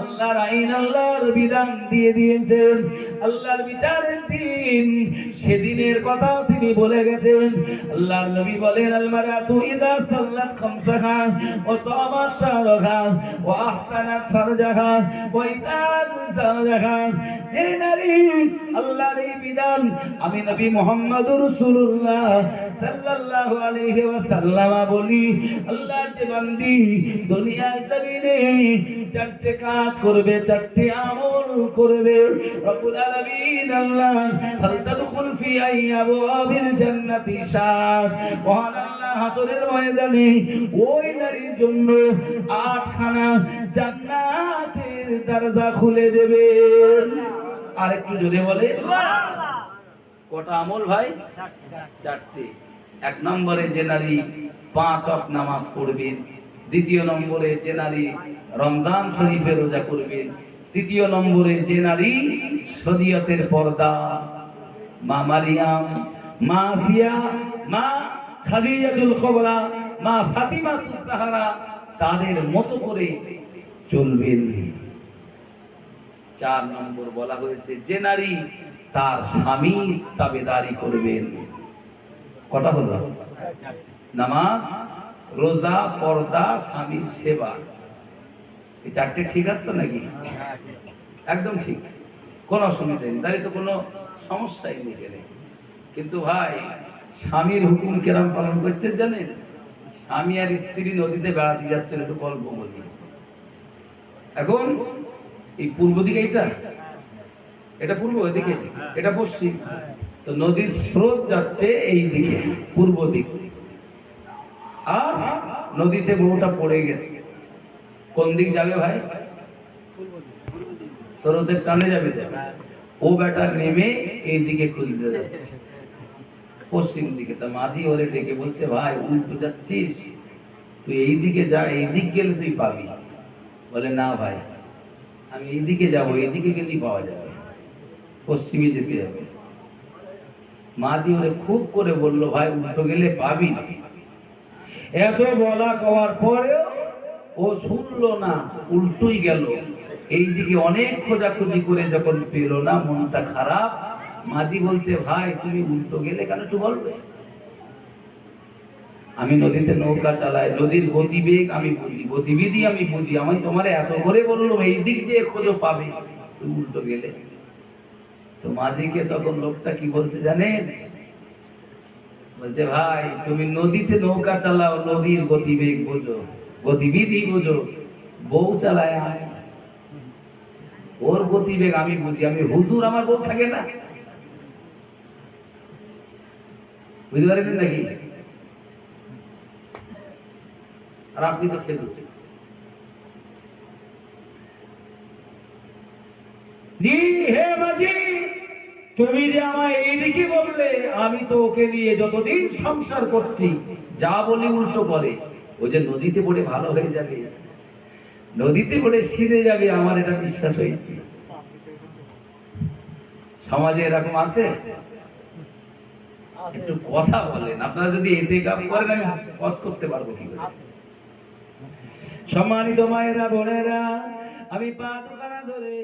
আল্লাহর আইন, আল্লাহর বিধান দিয়ে দিয়েছেন। আল্লাহর বিচারের দিন, সেদিনের কথাও তিনি বলে গেছেন। আল্লাহর নবী বলেন, আল মারাতু ইযা সাল্লাত খামসাহা ওয়া সামাত শাহরাহা ওয়া আহসানাত ফারজাহা ওয়া ইতাআত যাওজাহা। হে নারী, আল্লাহর এই বিধান আমি নবী মুহাম্মদুর রাসূলুল্লাহ সাল্লাল্লাহু আলাইহি ওয়াসাল্লাম বলি, আল্লাহর যে বান্দি দুনিয়ায় জমিনে 4টে কাজ করবে, 4টে আমল করবে, রব্বুল আলামিন আল্লাহ ফালতাদখুল ফি আবওয়াবিল জান্নাতি শাহ, মহান আল্লাহ হাসরের ময়দানে ওই নারীর জন্য 8খানা জান্নাতের দরজা খুলে দেবে। আর একটু জোরে বলে কটা আমল ভাই? 4টে। 1 নম্বরে যে নারী 5 ওয়াক্ত নামাজ পড়বে, 2 নম্বরে যে নারী রমজান শরীফের রোজা করবে, 3 নম্বরে যে নারী শরীয়তের পর্দা, মা মারিয়াম, মা আসিয়া, মা খাদিজাতুল কুবরা, মা ফাতিমাতুজ জাহরা তাদের মতো করে চলবেন। 4 নম্বর বলা হয়েছে যে নারী তার স্বামীর তাবেদারি করবেন। কটা হলো? নামাজ, রোজা, পর্দা, স্বামীর সেবা। এই 4টে ঠিক আছে তো নাকি? একদম ঠিক, কোনো অসুবিধা নেই, তাই তো কোনো সমস্যাই নেই গেলে। কিন্তু ভাই, স্বামীর হুকুম কেরাম পালন করতে জানেন? স্বামী আর স্ত্রী নদীতে বেড়াতে যাচ্ছেন, একটু গল্প বলি। এখন এই পূর্ব দিকে, এটা পূর্ব, এদিকে এটা পশ্চিম, তো নদীর স্রোত যাচ্ছে এই দিকে, পূর্ব দিক, আর নদীতে বউটা পড়ে গেছে। কোন দিক যাবে ভাই? স্রোতের টানে যাবে। ও বেটা নেমে এই দিকে খুঁজতে যাচ্ছে, পশ্চিম দিকে। তা মাঝি ওরে ডেকে বলছে, ভাই উল্টো যাচ্ছিস, তুই এই দিকে যা, এই দিক গেলে তুই পাবি। বলে, না ভাই, আমি এইদিকে যাবো, এইদিকে গেলেই পাওয়া যাবে, পশ্চিমে যেতে হবে। মাঝি ওরে খুব করে বলল, ভাই উল্টো গেলে পাবি না। এত বলা কওয়ার পরেও ও শুনলো না, উল্টোই গেল। এইদিকে অনেক খোঁজাখুঁজি করে যখন পেল না, মনটা খারাপ। মাঝি বলছে, ভাই তুমি উল্টো গেলে কেন, একটু বলবে? আমি নদীতে নৌকা চালাই, নদীর গতিবেগ আমি বুঝি, গতিবিধি আমি বুঝি। আমি তোমার এত করে বললো এই দিক দিয়ে খোঁজো পাবে, তুমি উল্টো গেলে। তো মাঝিকে তখন লোকটা কি বলছে জানেন? বলছে, ভাই তুমি নদীতে নৌকা চালাও, নদীর গতিবেগ বোঝো, গতিবিধি বোঝো, বউ চালায় আয়, ওর গতিবেগ আমি বুঝি। আমি হুজুর, আমার বউ থাকে না, বুঝতে পারেন নাকি? আর আপনি তো খেলুন। হে মাঝি, তুমি যে আমায় এইদিকে বললে, আমি তো ওকে নিয়ে যতদিন সংসার করছি যা বলি উল্টো করে। ও যে নদীতে পড়ে ভালো হয়ে যাবে, নদীতে পড়ে সিঁড়ে যাবে, আমার এটা বিশ্বাস হয়েছে। সমাজে এরকম আছে? একটু কথা বলেন। আপনারা যদি এতে কাজ করেন, আমি কাজ করতে পারবো কি করে? সম্মানিত মায়েরা, বোনেরা, আমি পা দুখানা ধরে